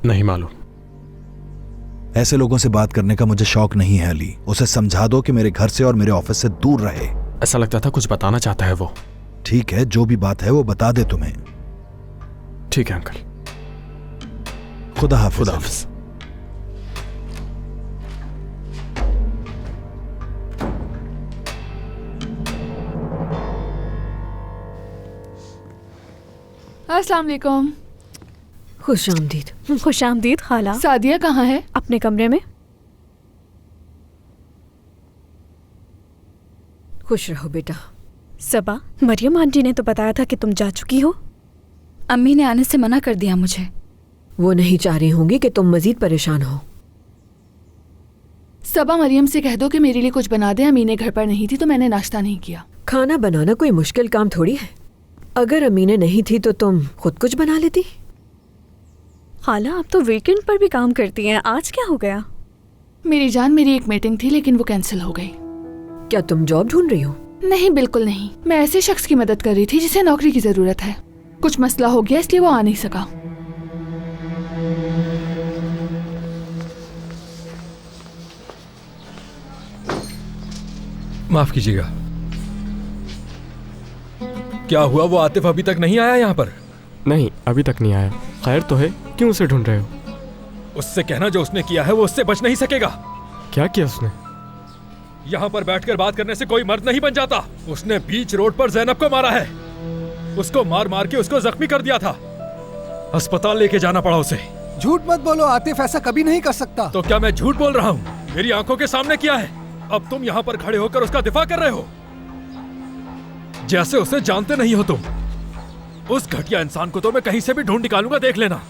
नहीं मालूम। ऐसे लोगों से बात करने का मुझे शौक नहीं है अली। उसे समझा दो कि मेरे घर से और मेरे ऑफिस से दूर रहे। ऐसा लगता था कुछ बताना चाहता है वो। ठीक है, जो भी बात है वो बता दे तुम्हें। ठीक है अंकल। खुदा हाफिज। खुदा हाफिज। अस्सलाम वालेकुम। खुश आमदीद। खुश आमदीद खाला। सादिया कहाँ है? अपने कमरे में। खुश रहो बेटा। सबा, मरियम आंटी ने तो बताया था कि तुम जा चुकी हो। अम्मी ने आने से मना कर दिया मुझे। वो नहीं चाह रही होंगी कि तुम मजीद परेशान हो। सबा, मरियम से कह दो कि मेरे लिए कुछ बना दे। अमीने घर पर नहीं थी तो मैंने नाश्ता नहीं किया। खाना बनाना कोई मुश्किल काम थोड़ी है। अगर अमीने नहीं थी तो तुम खुद कुछ बना लेती। खाला, आप तो वीकेंड पर भी काम करती हैं, आज क्या हो गया? मेरी जान, मेरी एक मीटिंग थी लेकिन वो कैंसिल हो गई। क्या तुम जॉब ढूंढ रही हो? नहीं, बिल्कुल नहीं। मैं ऐसे शख्स की मदद कर रही थी जिसे नौकरी की जरूरत है। कुछ मसला हो गया इसलिए वो आ नहीं सका। माफ कीजिएगा। क्या हुआ? वो आतिफ अभी तक नहीं आया यहाँ पर? नहीं, अभी तक नहीं आया। खैर तो है, क्यों उसे ढूंढ रहे हो? उससे कहना जो उसने किया है वो उससे बच नहीं सकेगा। क्या किया उसने? यहाँ पर बैठकर बात करने से कोई मर्द नहीं बन जाता। उसने बीच रोड पर जैनब को मारा है। उसको मार मार के उसको जख्मी कर दिया था। अस्पताल लेके जाना पड़ा उसे। झूठ मत बोलो आतिफ, ऐसा कभी नहीं कर सकता। तो क्या मैं झूठ बोल रहा हूँ? मेरी आंखों के सामने किया है। अब तुम यहाँ पर खड़े होकर उसका दिफा कर रहे हो जैसे उसे जानते नहीं हो तुम। उस घटिया इंसान को तो मैं कहीं से भी ढूंढ निकालूंगा, देख लेना।